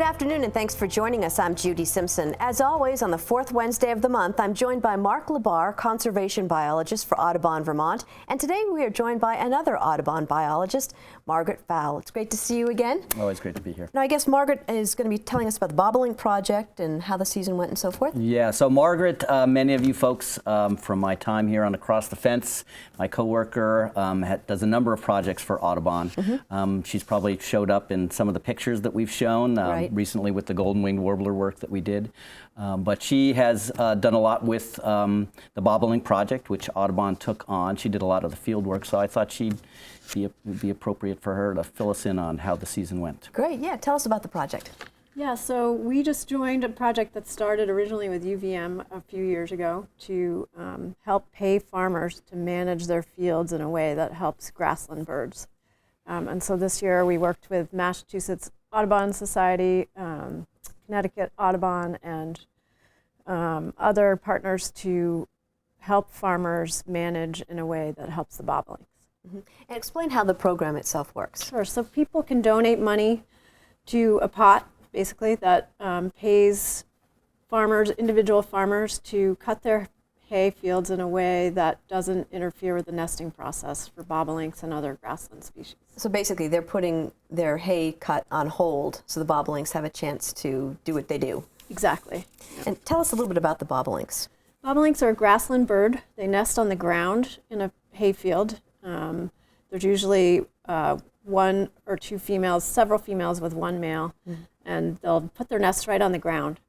afternoon, and thanks for joining us. I'm Judy Simpson. As always, on the fourth Wednesday of the month, I'm joined by Mark LaBarr, conservation biologist for Audubon, Vermont. And today we are joined by another Audubon biologist, Margaret Fowle. It's great to see you again. Always great to be here. Now, I guess Margaret is going to be telling us about the bobbling project and how the season went and so forth. Yeah, so Margaret, many of you folks from my time here on Across the Fence, my coworker, does a number of projects for Audubon. She's probably showed up in some of the pictures that we've shown recently with the golden-winged warbler work that we did. But she has done a lot with the bobbling project, which Audubon took on. She did a lot of the field work, so I thought she'd be appropriate for her to fill us in on how the season went. Great, yeah, tell us about the project. Yeah, so we just joined a project that started originally with UVM a few years ago to help pay farmers to manage their fields in a way that helps grassland birds. And so this year we worked with Massachusetts Audubon Society, Connecticut Audubon, and other partners to help farmers manage in a way that helps the bobolink. And explain how the program itself works. Sure, so people can donate money to a pot, basically, that pays farmers, individual farmers, to cut their hay fields in a way that doesn't interfere with the nesting process for bobolinks and other grassland species. So basically they're putting their hay cut on hold so the bobolinks have a chance to do what they do. Exactly. And tell us a little bit about the bobolinks. Bobolinks are a grassland bird. They nest on the ground in a hay field. There's usually one or two females, several females with one male, and they'll put their nests right on the ground.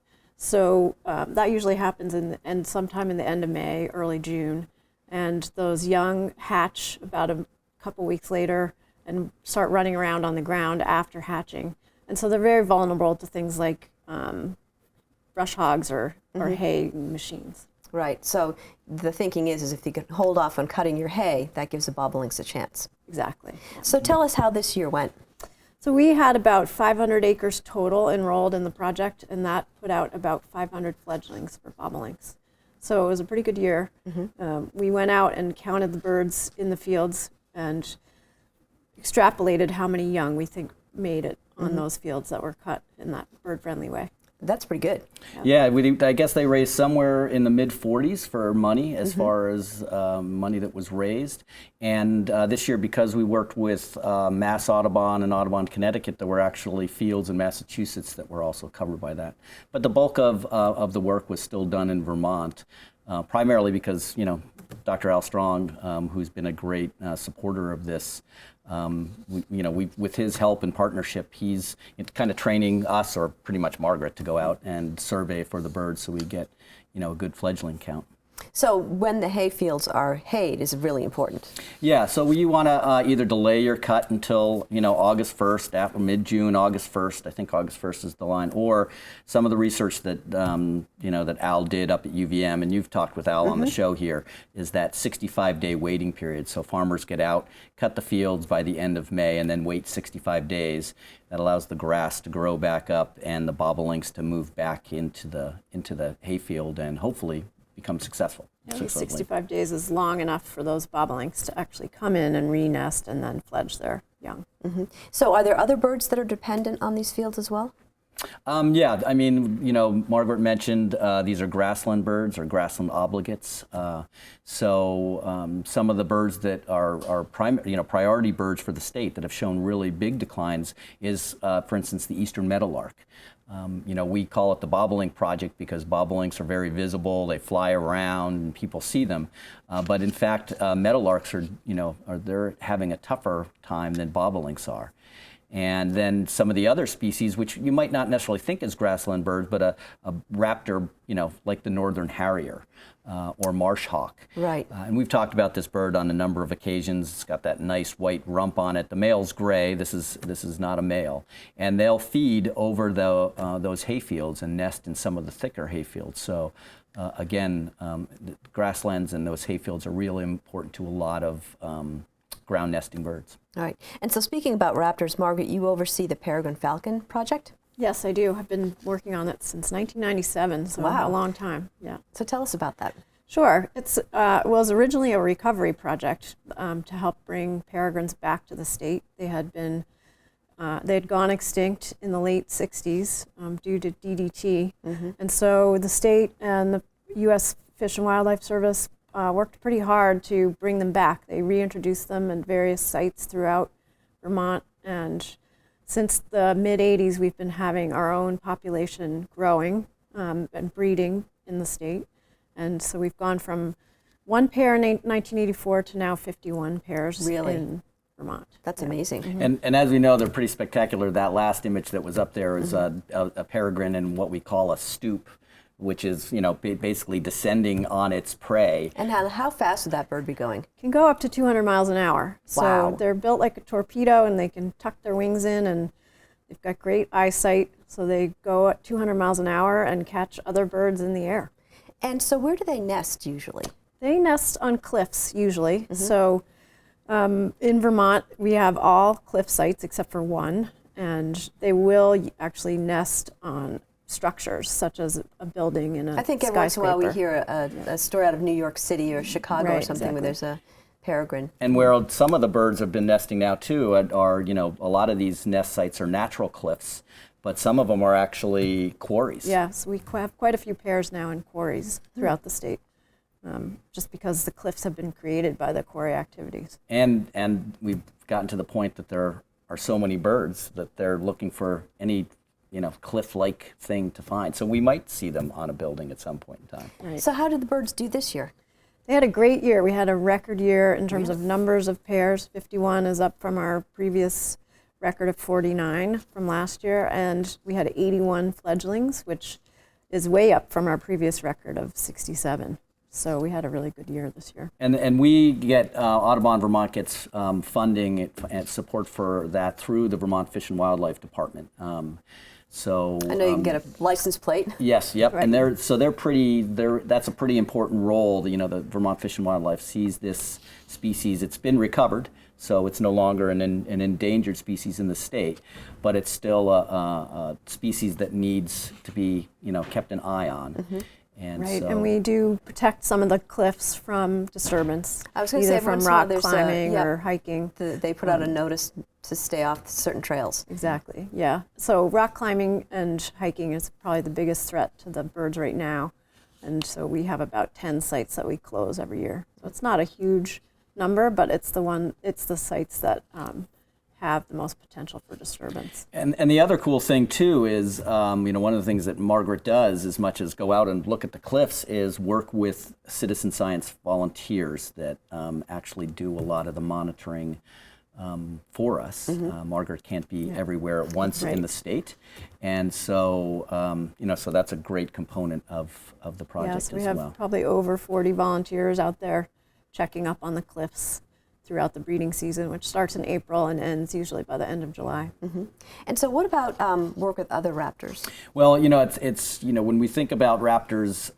So that usually happens sometime in the end of May, early June, and those young hatch about a couple weeks later and start running around on the ground after hatching. And so they're very vulnerable to things like brush hogs or hay machines. Right, so the thinking is if you can hold off on cutting your hay, that gives the bobolinks a chance. Exactly. So tell us how this year went. So we had about 500 acres total enrolled in the project, and that put out about 500 fledglings for bobolinks. So it was a pretty good year. We went out and counted the birds in the fields and extrapolated how many young we think made it on those fields that were cut in that bird-friendly way. That's pretty good. Yeah, I guess they raised somewhere in the mid-40s for money as far as money that was raised. And this year, because we worked with Mass Audubon and Audubon, Connecticut, there were actually fields in Massachusetts that were also covered by that. But the bulk of the work was still done in Vermont, primarily because, Dr. Al Strong, who's been a great supporter of this, with his help and partnership, he's kind of training us, or pretty much Margaret, to go out and survey for the birds so we get, a good fledgling count. So when the hay fields are hayed is really important. Yeah, so you want to either delay your cut until, August 1st, after mid-June, August 1st, I think August 1st is the line, or some of the research that, that Al did up at UVM, and you've talked with Al on the show here, is that 65-day waiting period. So farmers get out, cut the fields by the end of May, and then wait 65 days. That allows the grass to grow back up and the bobolinks to move back into the hayfield and hopefully become successful. Yeah, 65 days is long enough for those bobolinks to actually come in and re-nest and then fledge their young. So are there other birds that are dependent on these fields as well? Yeah, I mean, Margaret mentioned these are grassland birds or grassland obligates. So some of the birds that are priority birds for the state that have shown really big declines is, for instance, the eastern meadowlark. We call it the bobolink project because bobolinks are very visible. They fly around and people see them. But in fact, meadowlarks they're having a tougher time than bobolinks are. And then some of the other species, which you might not necessarily think as grassland birds, but a raptor, like the northern harrier or marsh hawk. Right. And we've talked about this bird on a number of occasions. It's got that nice white rump on it. The male's gray. This is not a male. And they'll feed over those hayfields and nest in some of the thicker hayfields. So again, the grasslands and those hayfields are really important to a lot of ground nesting birds. All right. And so speaking about raptors, Margaret, you oversee the peregrine falcon project? Yes, I do. I've been working on it since 1997, so a long time. Yeah. So tell us about that. Sure. It was originally a recovery project to help bring peregrines back to the state. They had been they had gone extinct in the late 60s due to DDT. And so the state and the U.S. Fish and Wildlife Service worked pretty hard to bring them back. They reintroduced them at various sites throughout Vermont. And since the mid-'80s, we've been having our own population growing and breeding in the state. And so we've gone from 1 pair in 1984 to now 51 pairs in Vermont. That's amazing. And as we know, they're pretty spectacular. That last image that was up there is a peregrine in what we call a stoop, which is, basically descending on its prey. And how fast would that bird be going? Can go up to 200 miles an hour. Wow. So they're built like a torpedo, and they can tuck their wings in, and they've got great eyesight. So they go at 200 miles an hour and catch other birds in the air. And so where do they nest usually? They nest on cliffs usually. So in Vermont, we have all cliff sites except for one, and they will actually nest on structures such as a building in a skyscraper. I think every once in a while we hear a story out of New York City or Chicago or something where there's a peregrine. And where some of the birds have been nesting now too are, a lot of these nest sites are natural cliffs, but some of them are actually quarries. Yes, we have quite a few pairs now in quarries throughout the state. Just because the cliffs have been created by the quarry activities. And we've gotten to the point that there are so many birds that they're looking for any, cliff-like thing to find. So we might see them on a building at some point in time. Right. So how did the birds do this year? They had a great year. We had a record year in terms of numbers of pairs. 51 is up from our previous record of 49 from last year. And we had 81 fledglings, which is way up from our previous record of 67. So we had a really good year this year. And we get, Audubon Vermont gets funding and support for that through the Vermont Fish and Wildlife Department. So I know you can get a license plate. Yes, yep, Right. and that's a pretty important role. The Vermont Fish and Wildlife sees this species. It's been recovered, so it's no longer an endangered species in the state, but it's still a species that needs to be kept an eye on. And Right, so, and we do protect some of the cliffs from disturbance, I was going to say either every from once in a while rock there's climbing or hiking. They put out a notice to stay off certain trails. Exactly, yeah. So rock climbing and hiking is probably the biggest threat to the birds right now. And so we have about 10 sites that we close every year. So it's not a huge number, but it's the sites that have the most potential for disturbance. And the other cool thing too is, one of the things that Margaret does, as much as go out and look at the cliffs, is work with citizen science volunteers that actually do a lot of the monitoring for us. Margaret can't be everywhere at once in the state, and so so that's a great component of the project Yes, we as have well. probably over 40 volunteers out there checking up on the cliffs throughout the breeding season, which starts in April and ends usually by the end of July. And so what about work with other raptors? Well, it's when we think about raptors,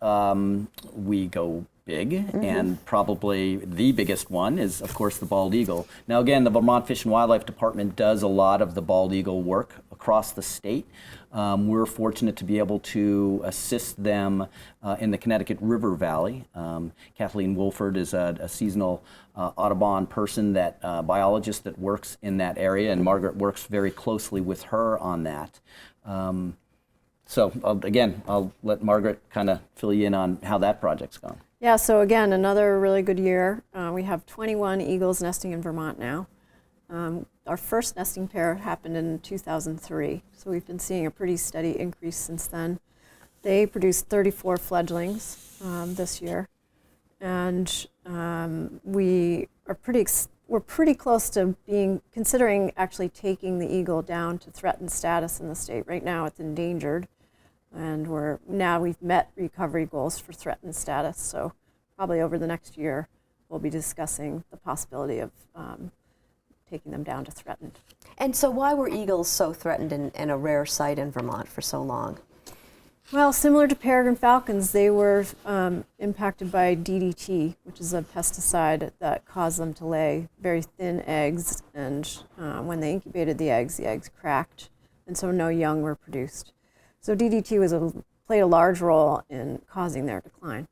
we go big, and probably the biggest one is, of course, the bald eagle. Now, again, the Vermont Fish and Wildlife Department does a lot of the bald eagle work across the state. We're fortunate to be able to assist them in the Connecticut River Valley. Kathleen Wolford is a seasonal Audubon person, biologist that works in that area, and Margaret works very closely with her on that. So again, I'll let Margaret kind of fill you in on how that project's gone. Yeah, so again, another really good year. We have 21 eagles nesting in Vermont now. Our first nesting pair happened in 2003, so we've been seeing a pretty steady increase since then. They produced 34 fledglings this year, and we're pretty close to considering actually taking the eagle down to threatened status in the state. Right now it's endangered, and we've met recovery goals for threatened status, so probably over the next year we'll be discussing the possibility of taking them down to threatened. And so why were eagles so threatened and a rare sight in Vermont for so long? Well, similar to peregrine falcons, they were impacted by DDT, which is a pesticide that caused them to lay very thin eggs, and when they incubated the eggs cracked, and so no young were produced. So DDT was a played a large role in causing their decline.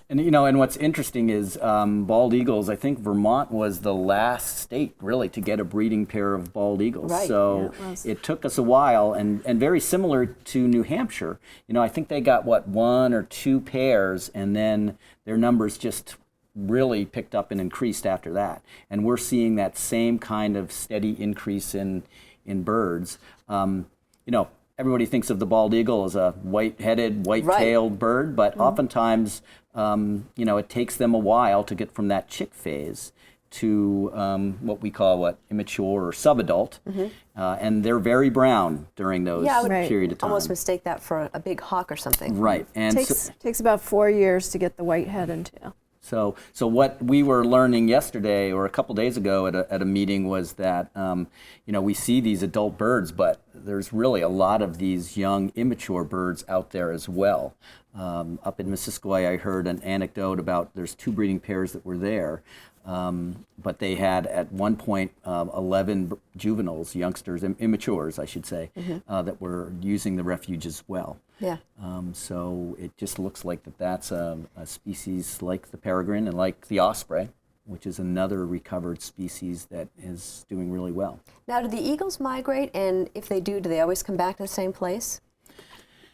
And and what's interesting is bald eagles. I think Vermont was the last state really to get a breeding pair of bald eagles. Right. So it took us a while, and very similar to New Hampshire. I think they got 1 or 2 pairs, and then their numbers just really picked up and increased after that. And we're seeing that same kind of steady increase in birds. Everybody thinks of the bald eagle as a white-headed, white-tailed bird, but oftentimes, it takes them a while to get from that chick phase to what we call immature or subadult, and they're very brown during those period of time. Almost mistake that for a big hawk or something. Right, and Takes about 4 years to get the white head and tail. So what we were learning yesterday or a couple days ago at a meeting was that we see these adult birds, but there's really a lot of these young immature birds out there as well. Up in Missisquoi, I heard an anecdote about there's 2 breeding pairs that were there, but they had at one point 11 juveniles, youngsters, immatures, I should say, that were using the refuge as well. Yeah. So it just looks like that's a species like the peregrine and like the osprey, which is another recovered species that is doing really well. Now, do the eagles migrate, and if they do they always come back to the same place?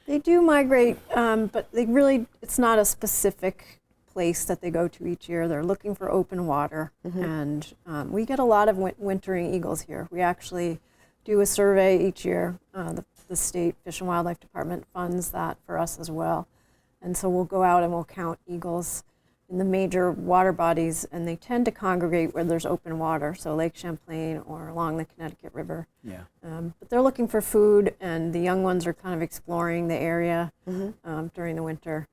They do migrate, but it's not a specific place that they go to each year. They're looking for open water, and we get a lot of wintering eagles here. We actually do a survey each year. The State Fish and Wildlife Department funds that for us as well. And so we'll go out and we'll count eagles in the major water bodies, and they tend to congregate where there's open water, so Lake Champlain or along the Connecticut River. Yeah. But they're looking for food, and the young ones are kind of exploring the area during the winter.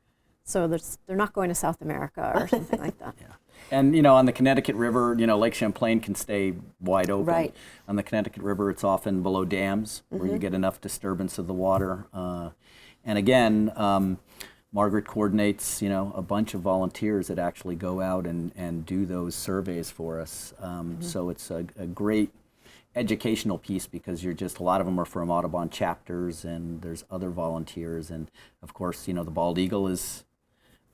So they're not going to South America or something like that. Yeah. And on the Connecticut River, Lake Champlain can stay wide open. Right. On the Connecticut River, it's often below dams where you get enough disturbance of the water. And again, Margaret coordinates, a bunch of volunteers that actually go out and do those surveys for us. So it's a great educational piece because a lot of them are from Audubon chapters, and there's other volunteers. And of course, the bald eagle is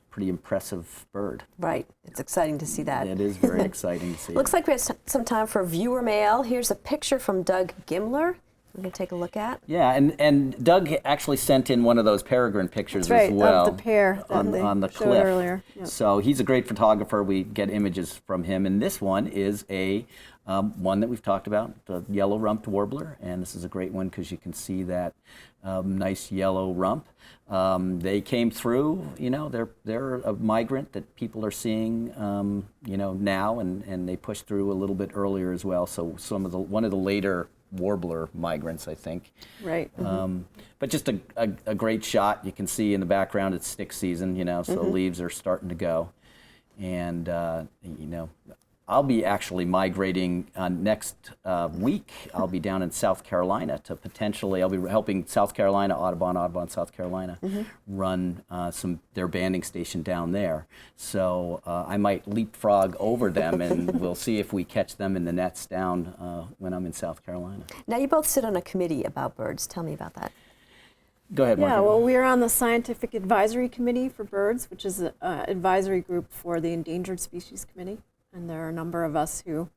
pretty impressive bird. Right. It's exciting to see that. It is very exciting to see. Looks like we have some time for viewer mail. Here's a picture from Doug Gimler. We can take a look at. Yeah, and Doug actually sent in one of those peregrine pictures That's right, as well. of the pair that on the showed cliff. earlier. Yep. So he's a great photographer. We get images from him, and this one is a one that we've talked about, the yellow-rumped warbler, and this is a great one because you can see that nice yellow rump. They came through. They're a migrant that people are seeing, now, and they pushed through a little bit earlier as well. So one of the later warbler migrants, I think. Right. But just a great shot. You can see in the background it's stick season, so leaves are starting to go. And, I'll be actually migrating next week. I'll be down in South Carolina to I'll be helping South Carolina, Audubon, South Carolina, run their banding station down there. So I might leapfrog over them, and we'll see if we catch them in the nets down when I'm in South Carolina. Now, you both sit on a committee about birds. Tell me about that. Go ahead, Margaret. Yeah, well, we're on the Scientific Advisory Committee for Birds, which is an advisory group for the Endangered Species Committee. And there are a number of us who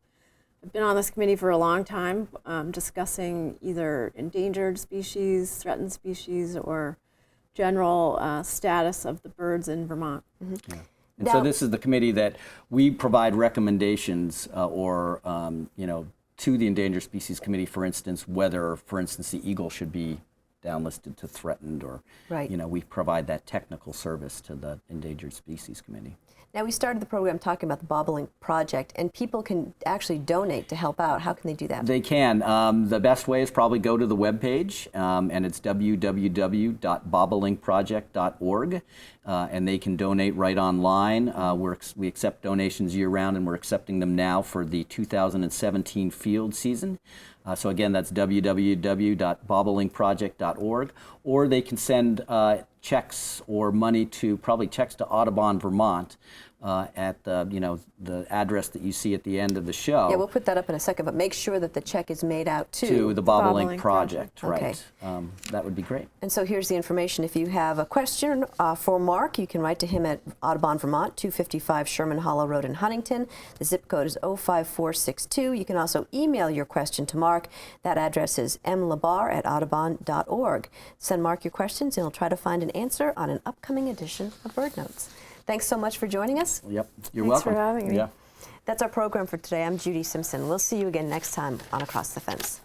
have been on this committee for a long time, discussing either endangered species, threatened species, or general status of the birds in Vermont. Yeah. And so this is the committee that we provide recommendations to the Endangered Species Committee, for instance, whether, for instance, the eagle should be downlisted to threatened, or, we provide that technical service to the Endangered Species Committee. Now, we started the program talking about the Bobolink Project, and people can actually donate to help out. How can they do that? They can. The best way is probably go to the webpage, and it's www.bobolinkproject.org, and they can donate right online. We accept donations year-round, and we're accepting them now for the 2017 field season. So again, that's www.bobolinkproject.org, or they can send checks or money to, probably checks to Audubon, Vermont, at the, the address that you see at the end of the show. Yeah, we'll put that up in a second, but make sure that the check is made out to the Bobolink Project, Okay. right? That would be great. And so here's the information. If you have a question for Mark, you can write to him at Audubon, Vermont, 255 Sherman Hollow Road in Huntington. The zip code is 05462. You can also email your question to Mark. That address is mlabarr@audubon.org. Send Mark your questions, and he'll try to find an answer on an upcoming edition of Bird Notes. Thanks so much for joining us. Yep, you're Thanks welcome. for having me. Yeah. That's our program for today. I'm Judy Simpson. We'll see you again next time on Across the Fence.